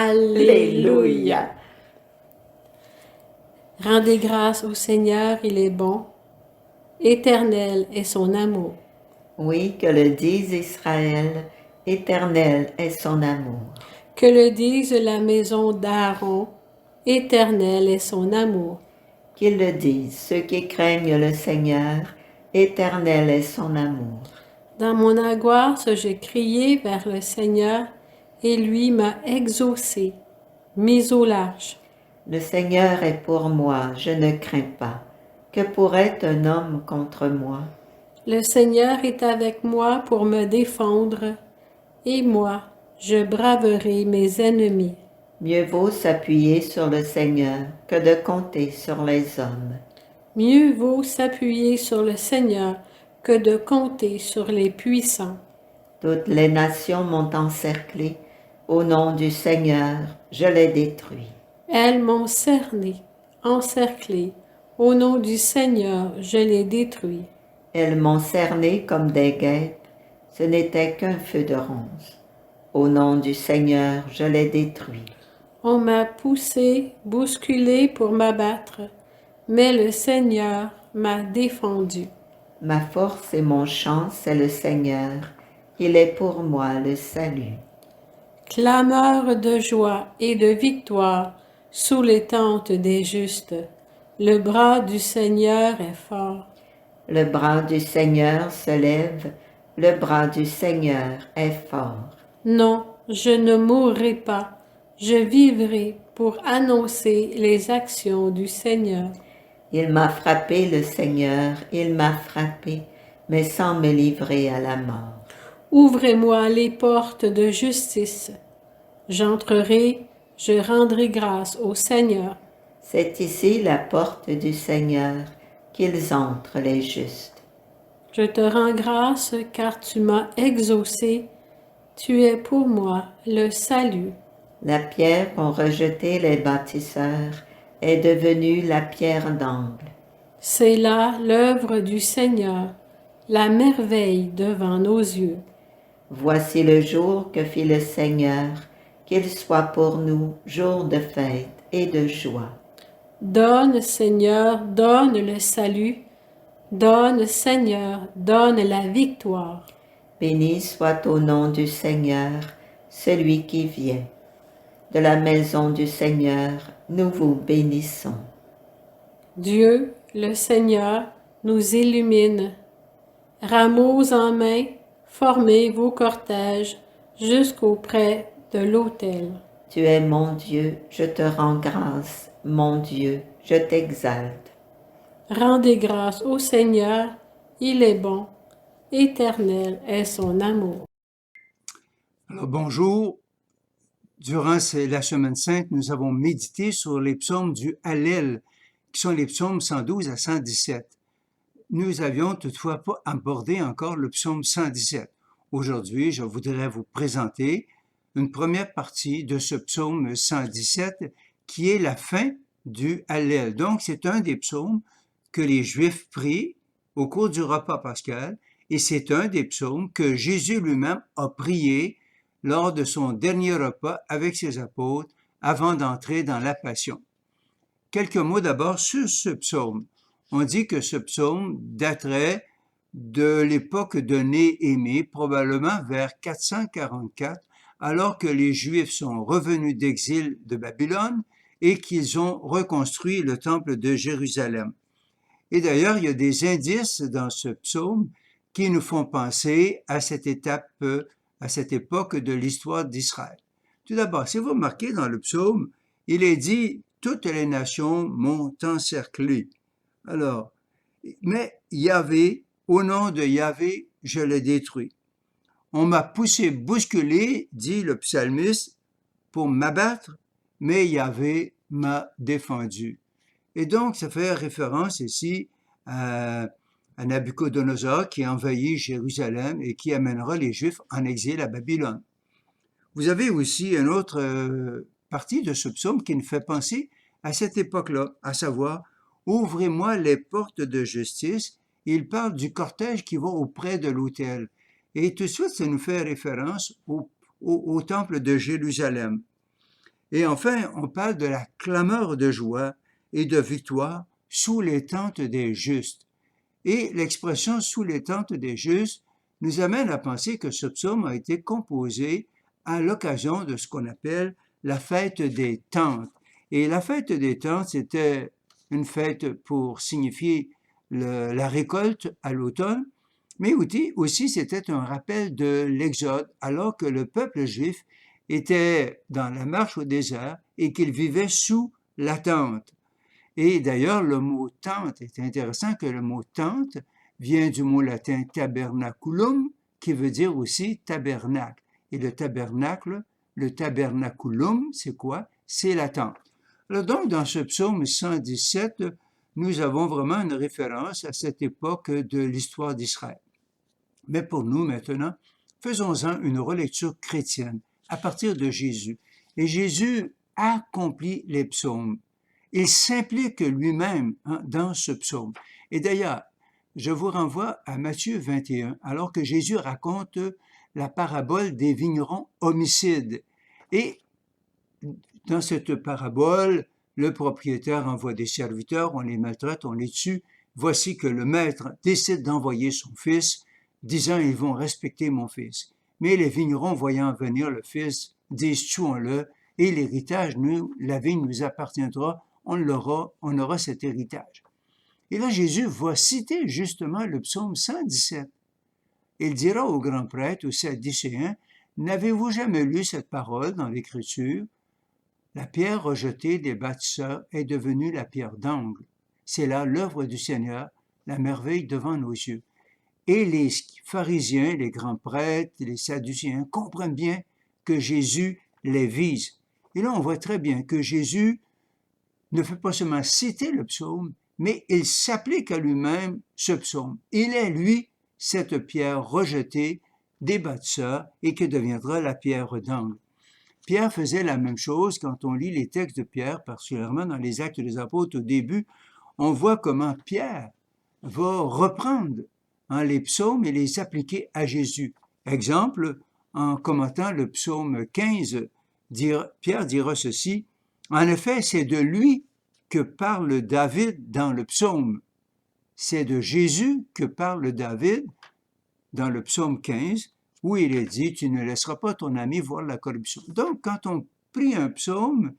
Alléluia. Rendez grâce au Seigneur, il est bon. Éternel est son amour. Oui, que le dise Israël, éternel est son amour. Que le dise la maison d'Aaron, éternel est son amour. Qu'ils le disent ceux qui craignent le Seigneur, éternel est son amour. Dans mon angoisse, j'ai crié vers le Seigneur et lui m'a exaucé, mis au large. Le Seigneur est pour moi, je ne crains pas. Que pourrait un homme contre moi? Le Seigneur est avec moi pour me défendre, et moi, je braverai mes ennemis. Mieux vaut s'appuyer sur le Seigneur que de compter sur les hommes. Mieux vaut s'appuyer sur le Seigneur que de compter sur les puissants. Toutes les nations m'ont encerclé. Au nom du Seigneur, je les détruis. Elles m'ont cerné, encerclé. Au nom du Seigneur, je les détruis. Elles m'ont cerné comme des guêpes. Ce n'était qu'un feu de ronce. Au nom du Seigneur, je les détruis. On m'a poussé, bousculé pour m'abattre, mais le Seigneur m'a défendu. Ma force et mon chant, c'est le Seigneur. Il est pour moi le salut. Clameur de joie et de victoire sous les tentes des justes. Le bras du Seigneur est fort. Le bras du Seigneur se lève, le bras du Seigneur est fort. Non, je ne mourrai pas, je vivrai pour annoncer les actions du Seigneur. Il m'a frappé, le Seigneur, il m'a frappé, mais sans me livrer à la mort. Ouvrez-moi les portes de justice. J'entrerai, je rendrai grâce au Seigneur. C'est ici la porte du Seigneur, qu'ils entrent les justes. Je te rends grâce car tu m'as exaucé. Tu es pour moi le salut. La pierre qu'ont rejetée les bâtisseurs est devenue la pierre d'angle. C'est là l'œuvre du Seigneur, la merveille devant nos yeux. Voici le jour que fit le Seigneur, qu'il soit pour nous jour de fête et de joie. Donne, Seigneur, donne le salut. Donne, Seigneur, donne la victoire. Béni soit au nom du Seigneur, celui qui vient. De la maison du Seigneur, nous vous bénissons. Dieu, le Seigneur, nous illumine. Rameaux en main, formez vos cortèges jusqu'auprès de l'autel. Tu es mon Dieu, je te rends grâce, mon Dieu, je t'exalte. Rendez grâce au Seigneur, il est bon, éternel est son amour. Alors bonjour, durant la Semaine Sainte, nous avons médité sur les psaumes du Hallel, qui sont les psaumes 112 à 117. Nous avions toutefois pas abordé encore le psaume 117. Aujourd'hui, je voudrais vous présenter une première partie de ce psaume 117 qui est la fin du Hallel. Donc, c'est un des psaumes que les Juifs prient au cours du repas pascal et c'est un des psaumes que Jésus lui-même a prié lors de son dernier repas avec ses apôtres avant d'entrer dans la Passion. Quelques mots d'abord sur ce psaume. On dit que ce psaume daterait de l'époque de Néhémie, probablement vers 444, alors que les Juifs sont revenus d'exil de Babylone et qu'ils ont reconstruit le temple de Jérusalem. Et d'ailleurs, il y a des indices dans ce psaume qui nous font penser à cette étape, à cette époque de l'histoire d'Israël. Tout d'abord, si vous remarquez dans le psaume, il est dit « Toutes les nations m'ont encerclé ». Alors, mais Yahvé, au nom de Yahvé, je le détruis. On m'a poussé, bousculé, dit le psalmiste, pour m'abattre, mais Yahvé m'a défendu. Et donc, ça fait référence ici à Nabuchodonosor qui envahit Jérusalem et qui amènera les Juifs en exil à Babylone. Vous avez aussi une autre partie de ce psaume qui nous fait penser à cette époque-là, à savoir « Ouvrez-moi les portes de justice ». Il parle du cortège qui va auprès de l'autel. Et tout de suite, ça nous fait référence au temple de Jérusalem. Et enfin, on parle de la clameur de joie et de victoire sous les tentes des justes. Et l'expression sous les tentes des justes nous amène à penser que ce psaume a été composé à l'occasion de ce qu'on appelle la fête des tentes. Et la fête des tentes, c'était une fête pour signifier la récolte à l'automne, mais aussi c'était un rappel de l'Exode, alors que le peuple juif était dans la marche au désert et qu'il vivait sous la tente. Et d'ailleurs, le mot tente est intéressant que le mot tente vient du mot latin tabernaculum, qui veut dire aussi tabernacle. Et le tabernaculum, c'est quoi? C'est la tente. Alors donc, dans ce psaume 117, nous avons vraiment une référence à cette époque de l'histoire d'Israël. Mais pour nous, maintenant, faisons-en une relecture chrétienne à partir de Jésus. Et Jésus accomplit les psaumes. Il s'implique lui-même dans ce psaume. Et d'ailleurs, je vous renvoie à Matthieu 21, alors que Jésus raconte la parabole des vignerons homicides. Et dans cette parabole, le propriétaire envoie des serviteurs, on les maltraite, on les tue. Voici que le maître décide d'envoyer son fils, disant « Ils vont respecter mon fils ». Mais les vignerons, voyant venir le fils, disent « Tuons-le, et l'héritage, la vigne nous appartiendra, on aura cet héritage. » Et là, Jésus va citer justement le psaume 117. Il dira au grand prêtre, aux Sadducéens, « N'avez-vous jamais lu cette parole dans l'Écriture? La pierre rejetée des bâtisseurs est devenue la pierre d'angle. C'est là l'œuvre du Seigneur, la merveille devant nos yeux. » Et les pharisiens, les grands prêtres, les Sadducéens comprennent bien que Jésus les vise. Et là, on voit très bien que Jésus ne fait pas seulement citer le psaume, mais il s'applique à lui-même ce psaume. Il est, lui, cette pierre rejetée des bâtisseurs et qui deviendra la pierre d'angle. Pierre faisait la même chose quand on lit les textes de Pierre, particulièrement dans les Actes des Apôtres au début. On voit comment Pierre va reprendre les psaumes et les appliquer à Jésus. Exemple, en commentant le psaume 15, Pierre dira ceci, « En effet, c'est de lui que parle David dans le psaume. C'est de Jésus que parle David dans le psaume 15, où il est dit, tu ne laisseras pas ton ami voir la corruption. » Donc, quand on prie un psaume,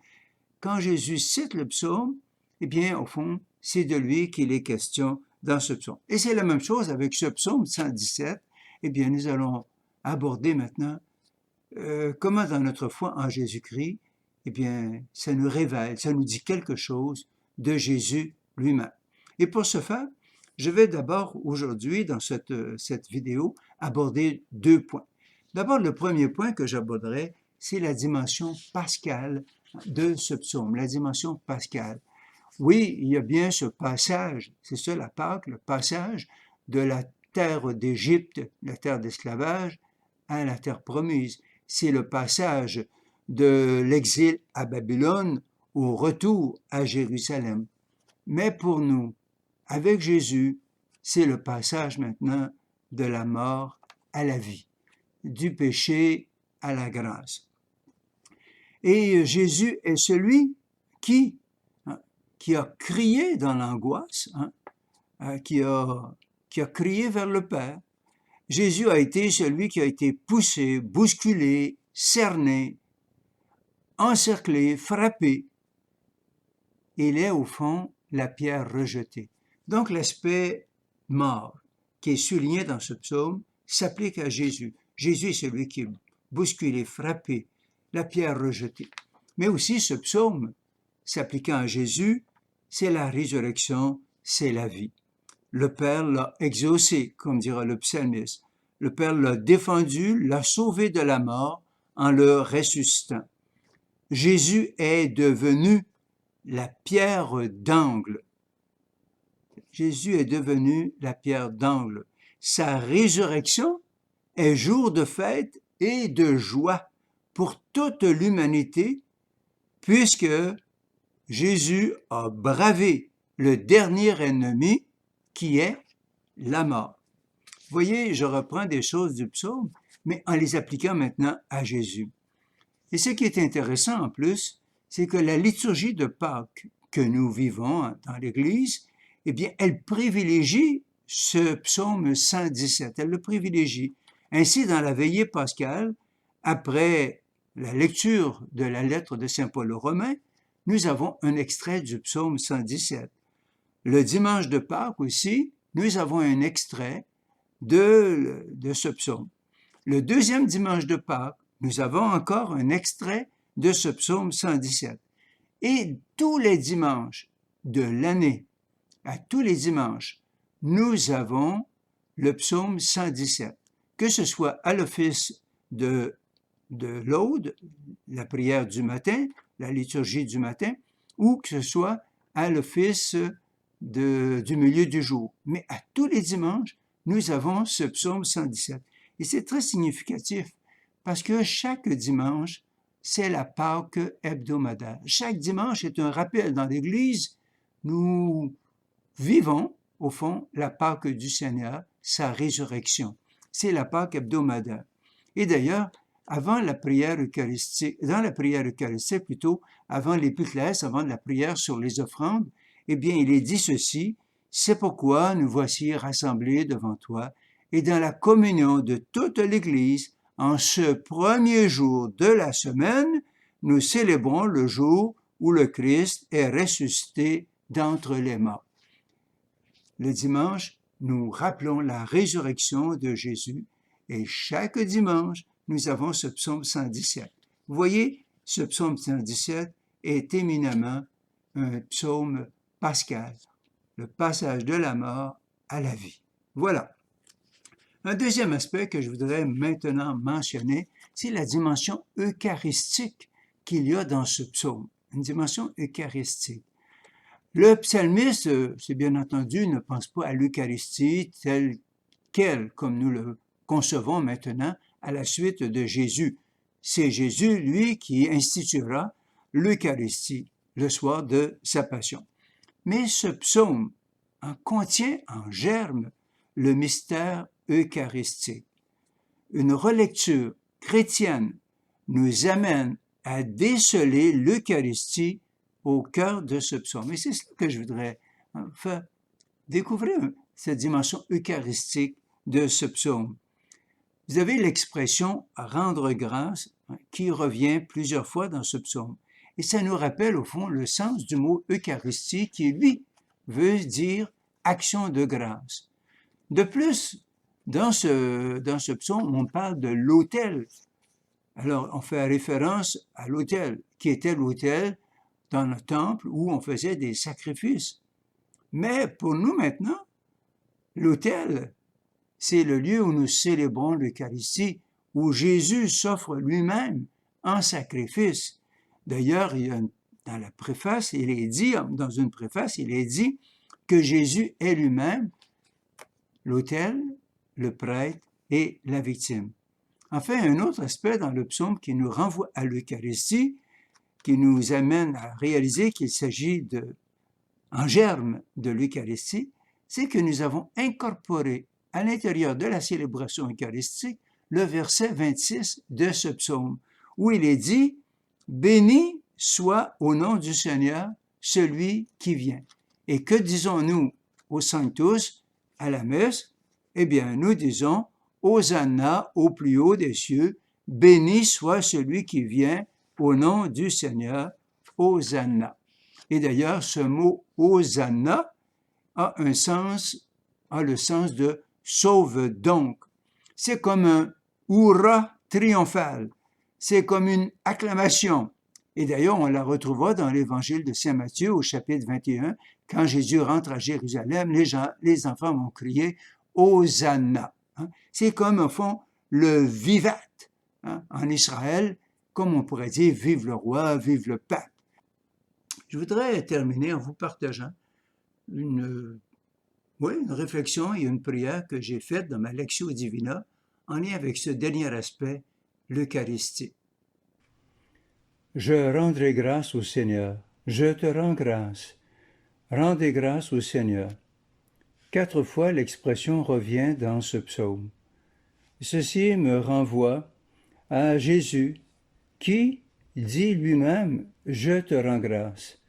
quand Jésus cite le psaume, eh bien, au fond, c'est de lui qu'il est question dans ce psaume. Et c'est la même chose avec ce psaume 117. Eh bien, nous allons aborder maintenant comment dans notre foi en Jésus-Christ, eh bien, ça nous révèle, ça nous dit quelque chose de Jésus lui-même. Et pour ce faire, je vais d'abord aujourd'hui, dans cette vidéo, aborder 2 points. D'abord, le premier point que j'aborderai, c'est la dimension pascale de ce psaume, la dimension pascale. Oui, il y a bien ce passage, c'est ça la Pâque, le passage de la terre d'Égypte, la terre d'esclavage, à la terre promise. C'est le passage de l'exil à Babylone au retour à Jérusalem. Mais pour nous, avec Jésus, c'est le passage maintenant de la mort à la vie, du péché à la grâce. Et Jésus est celui qui a crié dans l'angoisse, qui a crié vers le Père. Jésus a été celui qui a été poussé, bousculé, cerné, encerclé, frappé. Il est au fond la pierre rejetée. Donc l'aspect mort qui est souligné dans ce psaume s'applique à Jésus. Jésus est celui qui est bousculé, frappé, la pierre rejetée. Mais aussi ce psaume s'appliquant à Jésus, c'est la résurrection, c'est la vie. Le Père l'a exaucé, comme dira le psalmiste. Le Père l'a défendu, l'a sauvé de la mort en le ressuscitant. Jésus est devenu la pierre d'angle. Jésus est devenu la pierre d'angle. Sa résurrection est jour de fête et de joie pour toute l'humanité, puisque Jésus a bravé le dernier ennemi qui est la mort. Vous voyez, je reprends des choses du psaume, mais en les appliquant maintenant à Jésus. Et ce qui est intéressant en plus, c'est que la liturgie de Pâques que nous vivons dans l'Église, eh bien, elle privilégie ce psaume 117, elle le privilégie. Ainsi, dans la veillée pascale, après la lecture de la lettre de Saint Paul aux Romains, nous avons un extrait du psaume 117. Le dimanche de Pâques aussi, nous avons un extrait de ce psaume. Le deuxième dimanche de Pâques, nous avons encore un extrait de ce psaume 117. Et tous les dimanches de l'année, à tous les dimanches, nous avons le psaume 117, que ce soit à l'office de l'aude, la prière du matin, la liturgie du matin, ou que ce soit à l'office du milieu du jour. Mais à tous les dimanches, nous avons ce psaume 117. Et c'est très significatif parce que chaque dimanche, c'est la Pâque hebdomadaire. Chaque dimanche est un rappel dans l'Église. Nous vivons, au fond, la Pâque du Seigneur, sa résurrection. C'est la Pâque hebdomadaire. Et d'ailleurs, avant la prière eucharistique, dans la prière eucharistique plutôt, avant l'épiclèse, avant la prière sur les offrandes, eh bien, il est dit ceci: c'est pourquoi nous voici rassemblés devant toi et dans la communion de toute l'Église, en ce premier jour de la semaine, nous célébrons le jour où le Christ est ressuscité d'entre les morts. Le dimanche, nous rappelons la résurrection de Jésus et chaque dimanche, nous avons ce psaume 117. Vous voyez, ce psaume 117 est éminemment un psaume pascal, le passage de la mort à la vie. Voilà. Un deuxième aspect que je voudrais maintenant mentionner, c'est la dimension eucharistique qu'il y a dans ce psaume, une dimension eucharistique. Le psalmiste, c'est bien entendu, ne pense pas à l'Eucharistie telle qu'elle, comme nous le concevons maintenant, à la suite de Jésus. C'est Jésus, lui, qui instituera l'Eucharistie le soir de sa passion. Mais ce psaume contient en germe le mystère eucharistique. Une relecture chrétienne nous amène à déceler l'Eucharistie au cœur de ce psaume. Et c'est cela que je voudrais faire découvrir, cette dimension eucharistique de ce psaume. Vous avez l'expression « rendre grâce » qui revient plusieurs fois dans ce psaume. Et ça nous rappelle au fond le sens du mot Eucharistie qui, lui, veut dire action de grâce. De plus, dans ce psaume, on parle de l'autel. Alors, on fait référence à l'autel, qui était l'autel dans le temple où on faisait des sacrifices. Mais pour nous maintenant, l'autel, c'est le lieu où nous célébrons l'Eucharistie, où Jésus s'offre lui-même en sacrifice. D'ailleurs, dans la préface, dans une préface, il est dit que Jésus est lui-même l'autel, le prêtre et la victime. Enfin, un autre aspect dans le psaume qui nous renvoie à l'Eucharistie, qui nous amène à réaliser qu'il s'agit en germe de l'Eucharistie, c'est que nous avons incorporé à l'intérieur de la célébration eucharistique le verset 26 de ce psaume, où il est dit « Béni soit au nom du Seigneur celui qui vient ». Et que disons-nous au Sanctus, à la messe? Eh bien, nous disons « Hosanna au plus haut des cieux, béni soit celui qui vient au nom du Seigneur, Hosanna ». Et d'ailleurs, ce mot « Hosanna » a le sens de « sauve donc ». C'est comme un « hurrah » triomphal, c'est comme une acclamation. Et d'ailleurs, on la retrouvera dans l'évangile de Saint Matthieu au chapitre 21, quand Jésus rentre à Jérusalem, les enfants vont crier « Hosanna ». C'est comme, au fond, le vivat. En Israël, comme on pourrait dire « Vive le roi, vive le pape ». Je voudrais terminer en vous partageant une réflexion et une prière que j'ai faite dans ma Lectio Divina en lien avec ce dernier aspect, l'Eucharistie. Je rendrai grâce au Seigneur, je te rends grâce. Rendez grâce au Seigneur. 4 fois l'expression revient dans ce psaume. Ceci me renvoie à Jésus qui, dit lui-même « Je te rends grâce ».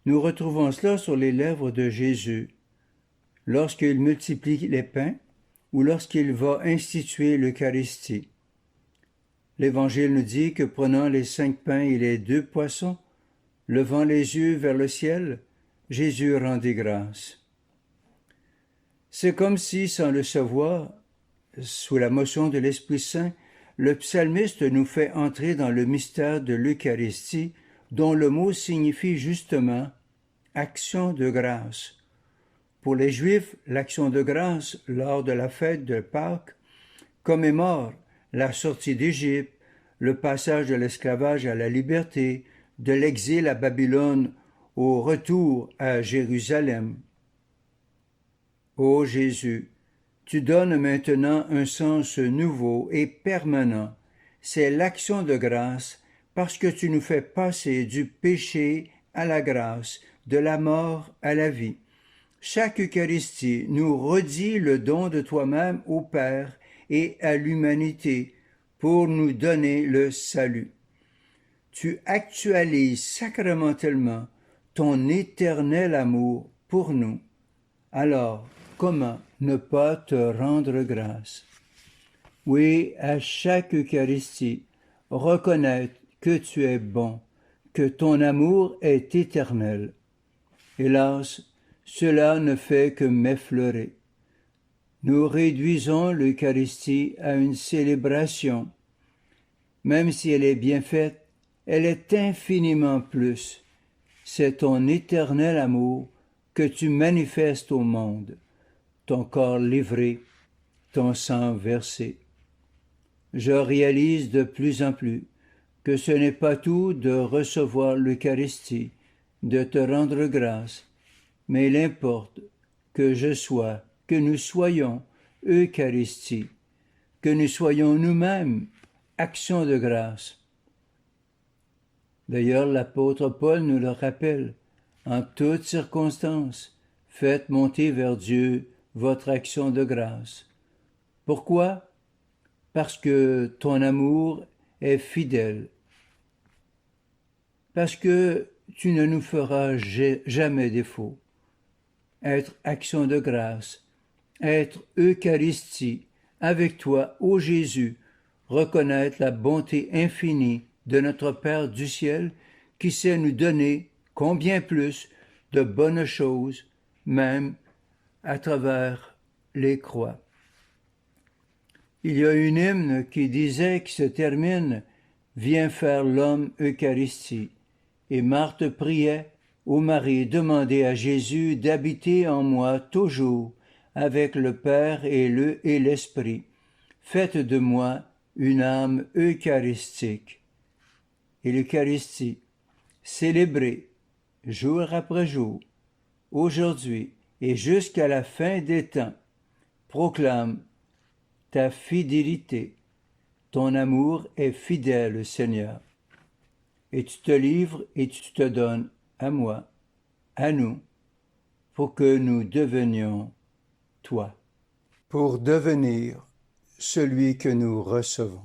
Nous retrouvons cela sur les lèvres de Jésus, lorsqu'il multiplie les pains ou lorsqu'il va instituer l'Eucharistie. L'Évangile nous dit que prenant les 5 pains et les 2 poissons, levant les yeux vers le ciel, Jésus rendit grâce. C'est comme si, sans le savoir, sous la motion de l'Esprit Saint, le psalmiste nous fait entrer dans le mystère de l'Eucharistie, dont le mot signifie justement « action de grâce ». Pour les Juifs, l'action de grâce lors de la fête de Pâques commémore la sortie d'Égypte, le passage de l'esclavage à la liberté, de l'exil à Babylone au retour à Jérusalem. Ô Jésus, tu donnes maintenant un sens nouveau et permanent. C'est l'action de grâce parce que tu nous fais passer du péché à la grâce, de la mort à la vie. Chaque Eucharistie nous redit le don de toi-même au Père et à l'humanité pour nous donner le salut. Tu actualises sacramentellement ton éternel amour pour nous. Alors, comment ne pas te rendre grâce? Oui, à chaque Eucharistie, reconnaître que tu es bon, que ton amour est éternel. Hélas, cela ne fait que m'effleurer. Nous réduisons l'Eucharistie à une célébration. Même si elle est bien faite, elle est infiniment plus. C'est ton éternel amour que tu manifestes au monde, ton corps livré, ton sang versé. Je réalise de plus en plus que ce n'est pas tout de recevoir l'Eucharistie, de te rendre grâce, mais il importe que je sois, que nous soyons Eucharistie, que nous soyons nous-mêmes action de grâce. D'ailleurs, l'apôtre Paul nous le rappelle, en toutes circonstances, faites monter vers Dieu votre action de grâce. Pourquoi? Parce que ton amour est fidèle. Parce que tu ne nous feras jamais défaut. Être action de grâce, être Eucharistie, avec toi, ô Jésus, reconnaître la bonté infinie de notre Père du ciel qui sait nous donner combien plus de bonnes choses, même à travers les croix. Il y a une hymne qui disait, qui se termine « Viens faire l'homme Eucharistie ». Et Marthe priait, ô Marie, demandez à Jésus d'habiter en moi toujours avec le Père et l'Esprit. Faites de moi une âme eucharistique. Et l'Eucharistie, célébrée jour après jour, aujourd'hui et jusqu'à la fin des temps, proclame ta fidélité. Ton amour est fidèle, Seigneur. Et tu te livres et tu te donnes à moi, à nous, pour que nous devenions toi, pour devenir celui que nous recevons.